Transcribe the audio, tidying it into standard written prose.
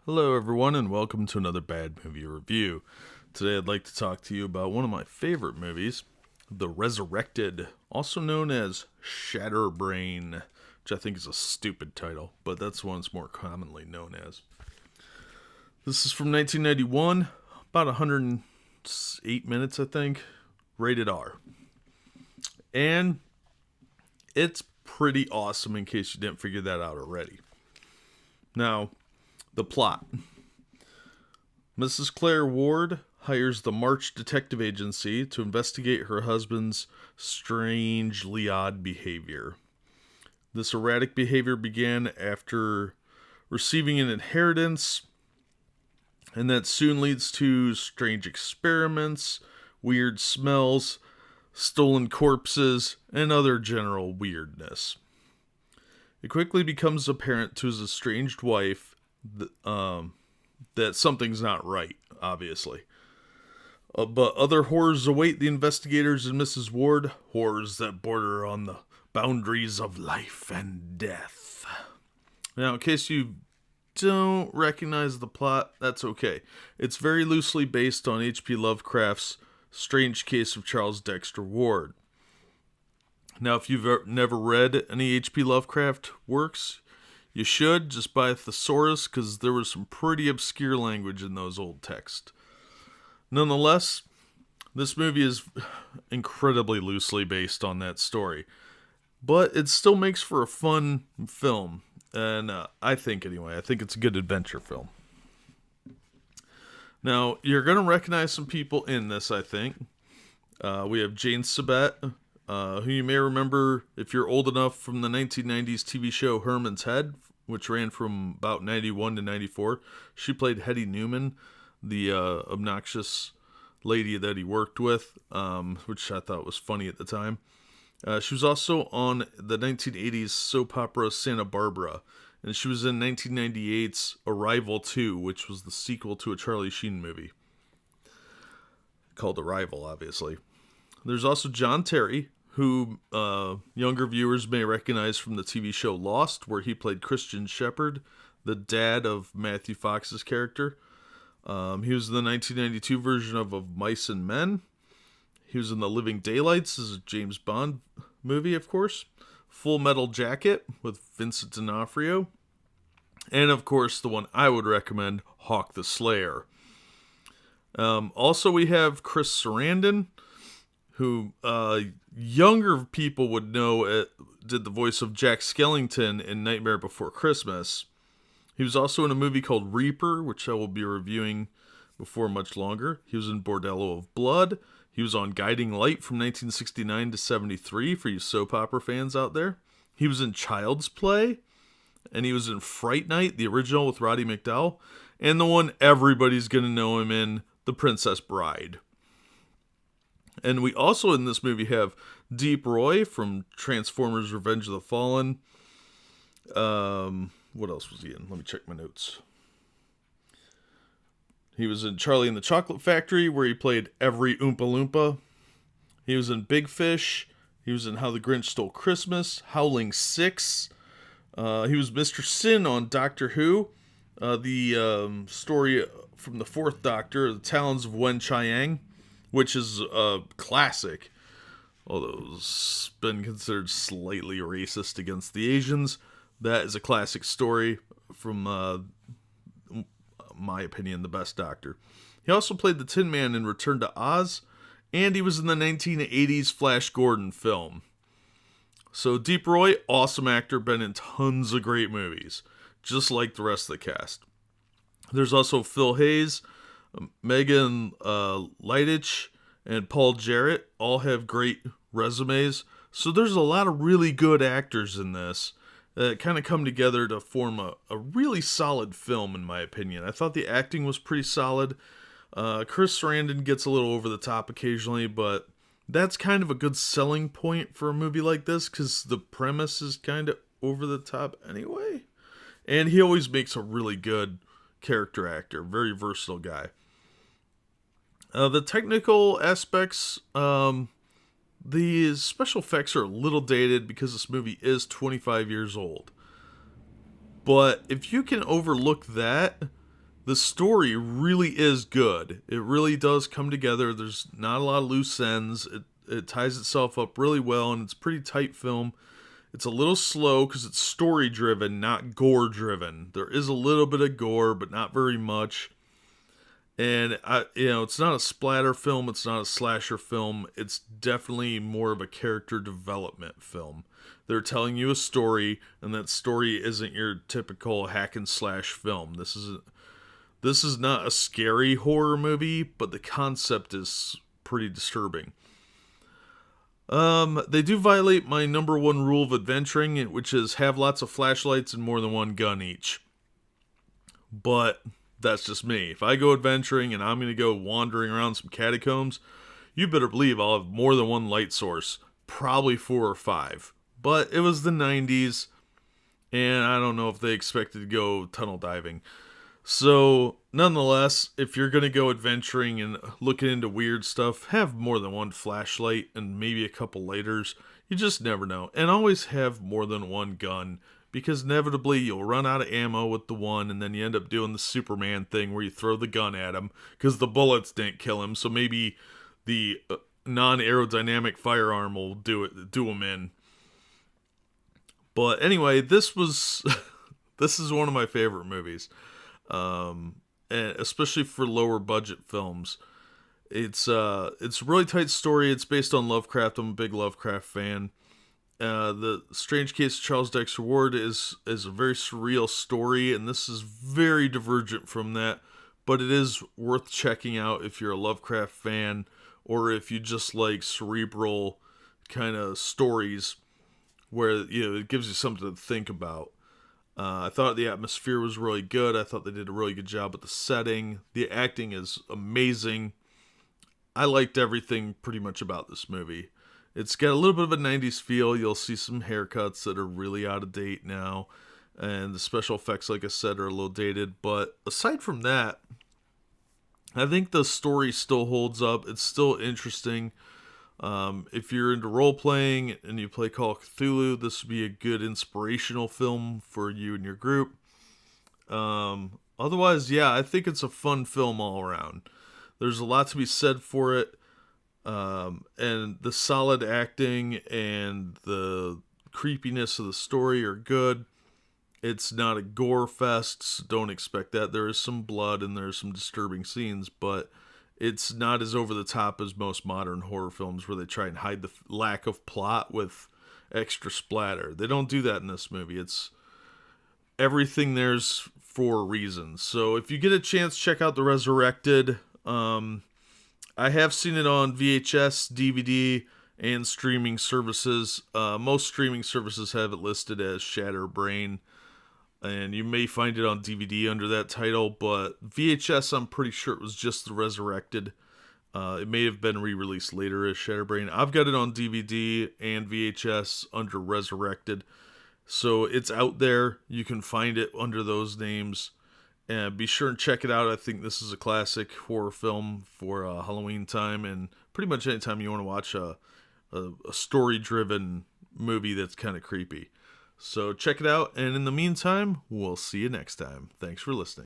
Hello everyone and welcome to another bad movie review. Today I'd like to talk to you about one of my favorite movies, The Resurrected, also known as Shatterbrain, which I think is a stupid title, but that's what it's more commonly known as. This is from 1991, about 108 minutes I think, rated R. And it's pretty awesome in case you didn't figure that out already. Now, the plot. Mrs. Claire Ward hires the March Detective Agency to investigate her husband's strangely odd behavior. This erratic behavior began after receiving an inheritance, and that soon leads to strange experiments, weird smells, stolen corpses, and other general weirdness. It quickly becomes apparent to his estranged wife that something's not right, obviously. But other horrors await the investigators and Mrs. Ward, horrors that border on the boundaries of life and death. Now, in case you don't recognize the plot, that's okay. It's very loosely based on H.P. Lovecraft's Strange Case of Charles Dexter Ward. Now, if you've never read any H.P. Lovecraft works, you should, just buy a thesaurus, because there was some pretty obscure language in those old texts. Nonetheless, this movie is incredibly loosely based on that story. But it still makes for a fun film. And I think it's a good adventure film. Now, you're going to recognize some people in this, I think. We have Jane Sibbett, who you may remember if you're old enough from the 1990s TV show Herman's Head, which ran from about 91 to 94. She played Hetty Newman, the obnoxious lady that he worked with, which I thought was funny at the time. She was also on the 1980s soap opera Santa Barbara, and she was in 1998's Arrival 2, which was the sequel to a Charlie Sheen movie called Arrival, obviously. There's also John Terry, who younger viewers may recognize from the TV show Lost, where he played Christian Shepherd, the dad of Matthew Fox's character. He was in the 1992 version of Mice and Men. He was in The Living Daylights, this is a James Bond movie, of course. Full Metal Jacket with Vincent D'Onofrio. And, of course, the one I would recommend, Hawk the Slayer. Also, we have Chris Sarandon, who younger people would know did the voice of Jack Skellington in Nightmare Before Christmas. He was also in a movie called Reaper, which I will be reviewing before much longer. He was in Bordello of Blood. He was on Guiding Light from 1969 to 73 for you soap opera fans out there. He was in Child's Play, and he was in Fright Night, the original with Roddy McDowall, and the one everybody's going to know him in, The Princess Bride. And we also in this movie have Deep Roy from Transformers Revenge of the Fallen. What else was he in? Let me check my notes. He was in Charlie and the Chocolate Factory, where he played every Oompa Loompa. He was in Big Fish. He was in How the Grinch Stole Christmas. Howling 6. He was Mr. Sin on Doctor Who. The story from the Fourth Doctor, The Talons of Wen Chiang, which is a classic, although it's been considered slightly racist against the Asians. That is a classic story from, my opinion, the best Doctor. He also played the Tin Man in Return to Oz, and he was in the 1980s Flash Gordon film. So Deep Roy, awesome actor, been in tons of great movies, just like the rest of the cast. There's also Phil Hayes, Megan Leitich, and Paul Jarrett all have great resumes. So there's a lot of really good actors in this that kind of come together to form a really solid film, in my opinion. I thought the acting was pretty solid. Chris Sarandon gets a little over the top occasionally, but that's kind of a good selling point for a movie like this, because the premise is kind of over the top anyway. And he always makes a really good character actor, very versatile guy. The technical aspects, the special effects are a little dated because this movie is 25 years old. But if you can overlook that, the story really is good. It really does come together. There's not a lot of loose ends. It ties itself up really well, and it's a pretty tight film. It's a little slow because it's story driven, not gore driven. There is a little bit of gore, but not very much. And it's not a splatter film. It's not a slasher film. It's definitely more of a character development film. They're telling you a story, and that story isn't your typical hack and slash film. This is not a scary horror movie, but the concept is pretty disturbing. They do violate my number one rule of adventuring, which is have lots of flashlights and more than one gun each. But that's just me. If I go adventuring and I'm going to go wandering around some catacombs, you better believe I'll have more than one light source. Probably 4 or 5. But it was the 90s, and I don't know if they expected to go tunnel diving. So, nonetheless, if you're going to go adventuring and looking into weird stuff, have more than one flashlight and maybe a couple lighters. You just never know. And always have more than one gun, because inevitably you'll run out of ammo with the one, and then you end up doing the Superman thing where you throw the gun at him because the bullets didn't kill him. So maybe the non-aerodynamic firearm will do him in. But anyway, this is one of my favorite movies. And especially for lower budget films. It's a really tight story. It's based on Lovecraft. I'm a big Lovecraft fan. The Strange Case of Charles Dexter Ward is a very surreal story, and this is very divergent from that, but it is worth checking out if you're a Lovecraft fan, or if you just like cerebral kind of stories where it gives you something to think about. I thought the atmosphere was really good. I thought they did a really good job with the setting. The acting is amazing. I liked everything pretty much about this movie. It's got a little bit of a 90s feel. You'll see some haircuts that are really out of date now. And the special effects, like I said, are a little dated. But aside from that, I think the story still holds up. It's still interesting. If you're into role-playing and you play Call of Cthulhu, this would be a good inspirational film for you and your group. Otherwise, yeah, I think it's a fun film all around. There's a lot to be said for it. And the solid acting and the creepiness of the story are good. It's not a gore fest, so don't expect that. There is some blood and there's some disturbing scenes, but it's not as over the top as most modern horror films where they try and hide the lack of plot with extra splatter. They don't do that in this movie. It's everything there's for a reason. So if you get a chance, check out The Resurrected. I have seen it on VHS, DVD, and streaming services. Most streaming services have it listed as Shatterbrain, and you may find it on DVD under that title, but VHS, I'm pretty sure it was just The Resurrected. It may have been re-released later as Shatterbrain. I've got it on DVD and VHS under Resurrected, so it's out there. You can find it under those names, and be sure and check it out. I think this is a classic horror film for Halloween time, and pretty much anytime you want to watch a story-driven movie that's kind of creepy. So check it out, and in the meantime, we'll see you next time. Thanks for listening.